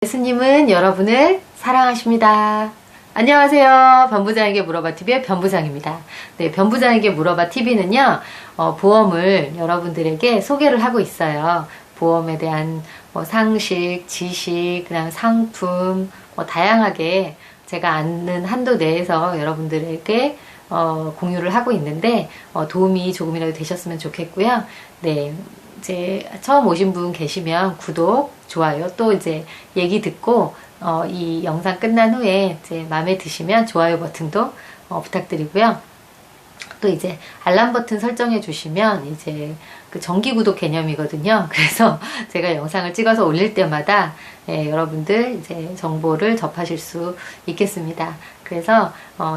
예수님은 여러분을 사랑하십니다. 안녕하세요. 변부장에게 물어봐 TV의 변부장입니다. 네, 변부장에게 물어봐 TV는요, 보험을 여러분들에게 소개를 하고 있어요. 보험에 대한 상식, 지식, 그다음 상품, 다양하게 제가 아는 한도 내에서 여러분들에게 공유를 하고 있는데 도움이 조금이라도 되셨으면 좋겠고요. 네. 이제 처음 오신 분 계시면 구독, 좋아요, 또 이제 얘기 듣고 이 영상 끝난 후에 이제 마음에 드시면 좋아요 버튼도 부탁드리고요. 또 이제 알람 버튼 설정해 주시면 이제 그 정기 구독 개념이거든요. 그래서 제가 영상을 찍어서 올릴 때마다 여러분들 이제 정보를 접하실 수 있겠습니다. 그래서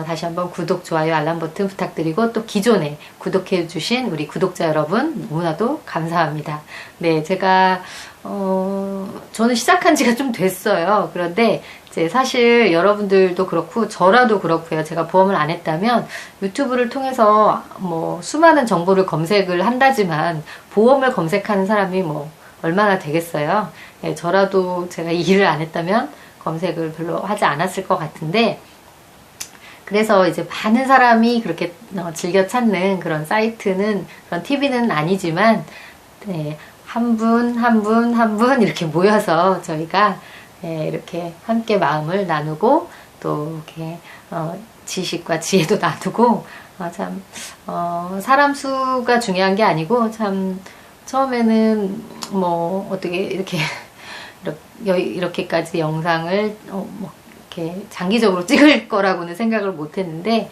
다시 한번 구독, 좋아요, 알람 버튼 부탁드리고 또 기존에 구독해 주신 우리 구독자 여러분 너무나도 감사합니다. 네, 제가 저는 시작한 지가 좀 됐어요. 그런데 이제 사실 여러분들도 그렇고 저라도 그렇고요. 제가 보험을 안 했다면 유튜브를 통해서 수많은 정보를 검색을 한다지만 보험을 검색하는 사람이 얼마나 되겠어요. 네, 저라도 제가 이 일을 안 했다면 검색을 별로 하지 않았을 것 같은데, 그래서 이제 많은 사람이 그렇게 즐겨 찾는 그런 사이트는, 그런 TV는 아니지만, 네, 한 분 이렇게 모여서 저희가 이렇게 함께 마음을 나누고 또 이렇게 지식과 지혜도 나누고 참 사람 수가 중요한 게 아니고, 참 처음에는 어떻게 이렇게까지 영상을 이렇게 장기적으로 찍을 거라고는 생각을 못 했는데,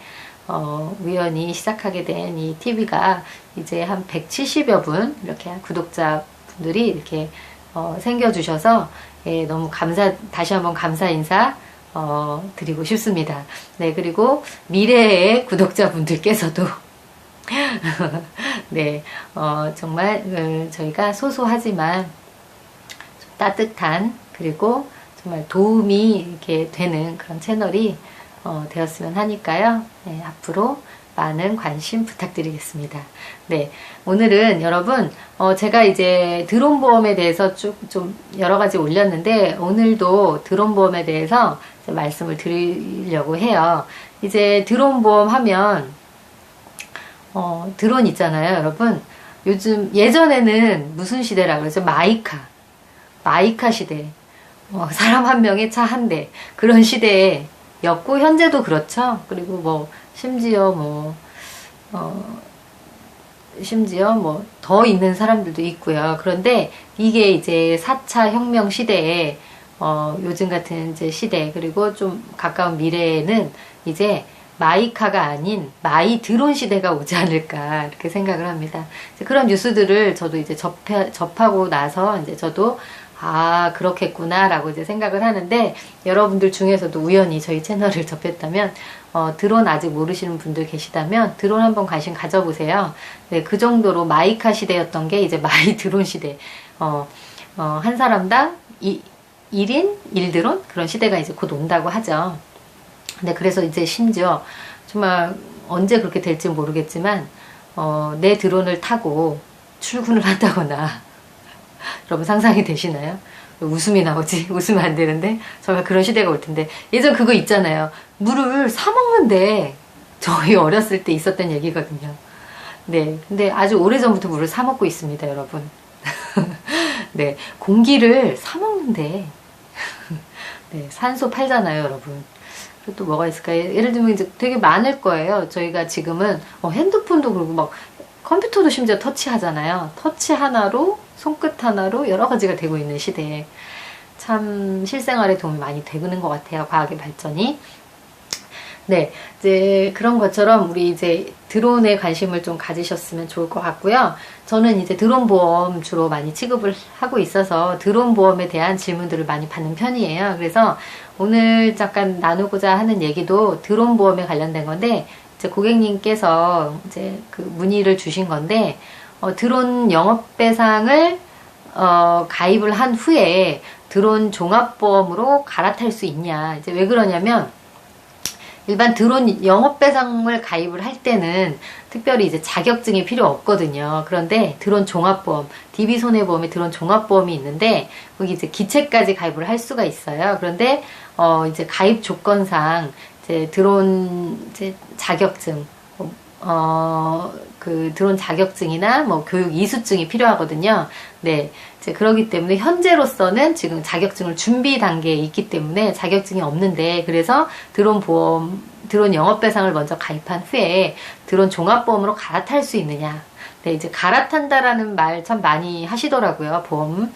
우연히 시작하게 된 이 TV가 이제 한 170여 분, 이렇게 구독자분들이 이렇게 생겨주셔서, 너무 다시 한번 감사 인사, 드리고 싶습니다. 네, 그리고 미래의 구독자분들께서도, 네, 정말, 저희가 소소하지만 좀 따뜻한, 그리고 정말 도움이 이렇게 되는 그런 채널이 되었으면 하니까요. 네, 앞으로 많은 관심 부탁드리겠습니다. 네, 오늘은 여러분, 제가 이제 드론 보험에 대해서 좀 여러 가지 올렸는데, 오늘도 드론 보험에 대해서 말씀을 드리려고 해요. 이제 드론 보험 하면, 드론 있잖아요, 여러분. 요즘, 예전에는 무슨 시대라 그러죠? 마이카 시대. 사람 한 명에 차 한 대. 그런 시대였고, 현재도 그렇죠. 그리고 심지어 더 있는 사람들도 있고요. 그런데 이게 이제 4차 혁명 시대에, 요즘 같은 이제 시대, 그리고 좀 가까운 미래에는 이제 마이카가 아닌 마이 드론 시대가 오지 않을까, 이렇게 생각을 합니다. 그런 뉴스들을 저도 이제 접하고 나서 이제 저도 그렇겠구나 라고 이제 생각을 하는데, 여러분들 중에서도 우연히 저희 채널을 접했다면 드론 아직 모르시는 분들 계시다면 드론 한번 관심 가져보세요. 네, 그 정도로 마이카 시대였던 게 이제 마이 드론 시대, 한 사람당 1인 1드론 그런 시대가 이제 곧 온다고 하죠. 네, 그래서 이제 심지어 정말 언제 그렇게 될지 모르겠지만 내 드론을 타고 출근을 한다거나, 여러분 상상이 되시나요? 웃음이 나오지? 웃으면 안 되는데 정말 그런 시대가 올 텐데, 예전 그거 있잖아요. 물을 사 먹는데, 저희 어렸을 때 있었던 얘기거든요. 네, 근데 아주 오래전부터 물을 사 먹고 있습니다, 여러분. 네, 공기를 사 먹는데, 네, 산소 팔잖아요, 여러분. 그리고 또 뭐가 있을까요? 예를 들면 이제 되게 많을 거예요. 저희가 지금은 핸드폰도 그렇고 컴퓨터도 심지어 터치하잖아요. 터치 하나로, 손끝 하나로 여러 가지가 되고 있는 시대에 참 실생활에 도움이 많이 되는 것 같아요, 과학의 발전이. 네, 이제 그런 것처럼 우리 이제 드론에 관심을 좀 가지셨으면 좋을 것 같고요. 저는 이제 드론 보험 주로 많이 취급을 하고 있어서 드론 보험에 대한 질문들을 많이 받는 편이에요. 그래서 오늘 잠깐 나누고자 하는 얘기도 드론 보험에 관련된 건데, 이제 고객님께서 이제 그 문의를 주신 건데, 드론 영업배상을 가입을 한 후에 드론 종합보험으로 갈아탈 수 있냐. 이제 왜 그러냐면, 일반 드론 영업배상을 가입을 할 때는 특별히 이제 자격증이 필요 없거든요. 그런데 드론 종합보험, DB손해보험에 드론 종합보험이 있는데 거기 이제 기체까지 가입을 할 수가 있어요. 그런데 이제 가입 조건상 이제 드론 이제 자격증, 그 드론 자격증이나 뭐 교육 이수증이 필요하거든요. 네. 이제 그러기 때문에 현재로서는 지금 자격증을 준비 단계에 있기 때문에 자격증이 없는데, 그래서 드론 영업배상을 먼저 가입한 후에 드론 종합보험으로 갈아탈 수 있느냐. 네, 이제 갈아탄다라는 말 참 많이 하시더라고요. 보험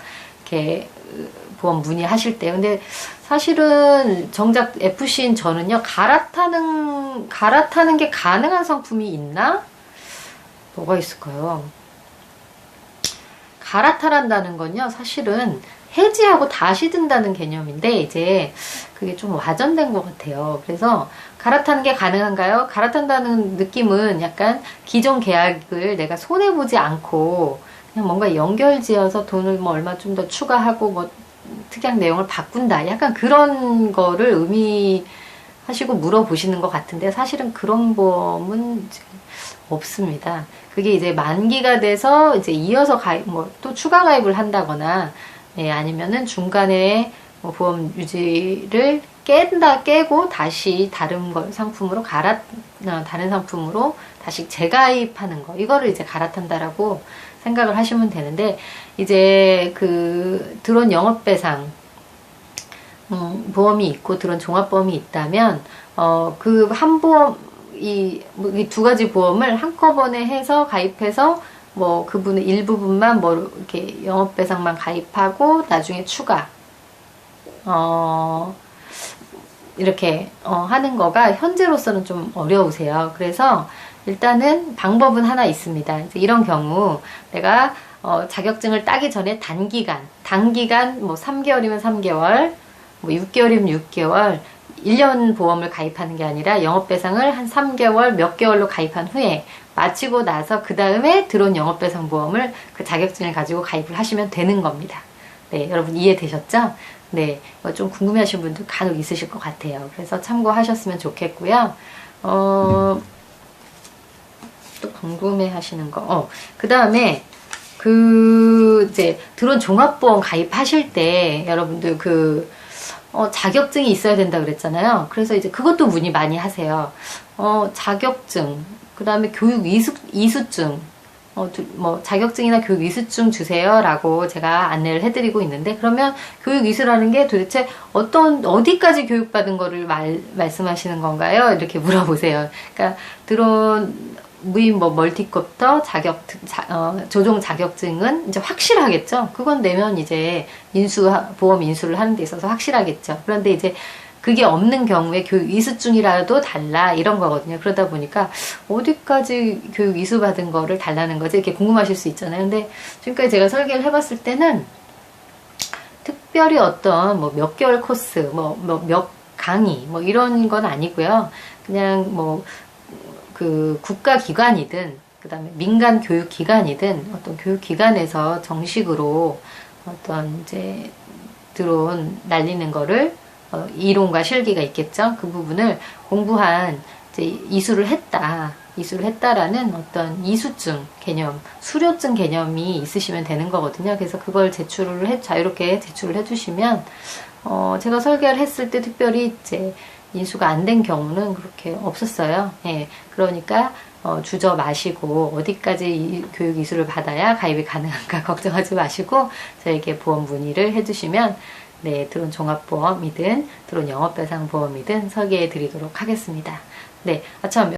문의하실 때. 근데 사실은 정작 FC인 저는요, 갈아타는 게 가능한 상품이 있나? 뭐가 있을까요? 갈아타란다는 건요, 사실은 해지하고 다시 든다는 개념인데, 이제 그게 좀 와전된 것 같아요. 그래서 갈아타는 게 가능한가요? 갈아탄다는 느낌은 약간 기존 계약을 내가 손해보지 않고 그냥 뭔가 연결지어서 돈을 뭐 얼마 좀 더 추가하고 뭐 특약 내용을 바꾼다. 약간 그런 거를 의미하시고 물어보시는 것 같은데, 사실은 그런 보험은 없습니다. 그게 이제 만기가 돼서 이제 이어서 뭐 또 추가 가입을 한다거나, 네, 아니면은 중간에 뭐 보험 유지를 깨고 다시 다른 상품으로 다른 상품으로 다시 재가입하는 거. 이거를 이제 갈아탄다라고 생각을 하시면 되는데, 이제 그 드론 영업배상 보험이 있고 드론 종합보험이 있다면, 그 한 보험, 이 두 가지 보험을 한꺼번에 해서 가입해서 뭐 그분의 일부분만 뭐 이렇게 영업배상만 가입하고 나중에 추가 이렇게 하는 거가 현재로서는 좀 어려우세요. 그래서 일단은 방법은 하나 있습니다. 이제 이런 경우 내가 자격증을 따기 전에 단기간 뭐 3개월이면 3개월, 뭐 6개월이면 6개월, 1년 보험을 가입하는 게 아니라 영업배상을 한 3개월 몇 개월로 가입한 후에 마치고 나서 그 다음에 드론 영업배상 보험을 그 자격증을 가지고 가입을 하시면 되는 겁니다. 네, 여러분 이해되셨죠? 네, 좀 궁금해하시는 분들 간혹 있으실 것 같아요. 그래서 참고하셨으면 좋겠고요. 또 궁금해하시는 거, 그 다음에 이제 드론 종합보험 가입하실 때 여러분들 자격증이 있어야 된다 그랬잖아요. 그래서 이제 그것도 문의 많이 하세요. 자격증, 그 다음에 교육 이수증, 뭐 자격증이나 교육 이수증 주세요 라고 제가 안내를 해드리고 있는데, 그러면 교육 이수라는 게 도대체 어디까지 교육받은 거를 말씀하시는 건가요? 이렇게 물어보세요. 그러니까 드론 무인 멀티콥터 조종 자격증은 이제 확실하겠죠. 그건 내면 이제 보험 인수를 하는 데 있어서 확실하겠죠. 그런데 이제 그게 없는 경우에 교육 이수증이라도 달라, 이런 거거든요. 그러다 보니까 어디까지 교육 이수 받은 거를 달라는 거지, 이렇게 궁금하실 수 있잖아요. 근데 지금까지 제가 설계를 해봤을 때는 특별히 어떤 뭐 몇 개월 코스, 몇 강의 뭐 이런 건 아니고요. 그냥 그 국가기관이든 그 다음에 민간 교육기관이든 어떤 교육기관에서 정식으로 어떤 이제 드론 날리는 거를 이론과 실기가 있겠죠. 그 부분을 공부한 이제 이수를 했다라는 어떤 이수증 개념, 수료증 개념이 있으시면 되는 거거든요. 그래서 그걸 자유롭게 제출을 해주시면, 제가 설계를 했을 때 특별히 이제 인수가 안 된 경우는 그렇게 없었어요. 예, 그러니까 주저 마시고 어디까지 교육 이수를 받아야 가입이 가능한가 걱정하지 마시고 저에게 보험 문의를 해주시면, 네, 드론 종합보험이든 드론 영업배상 보험이든 설계해 드리도록 하겠습니다. 네, 참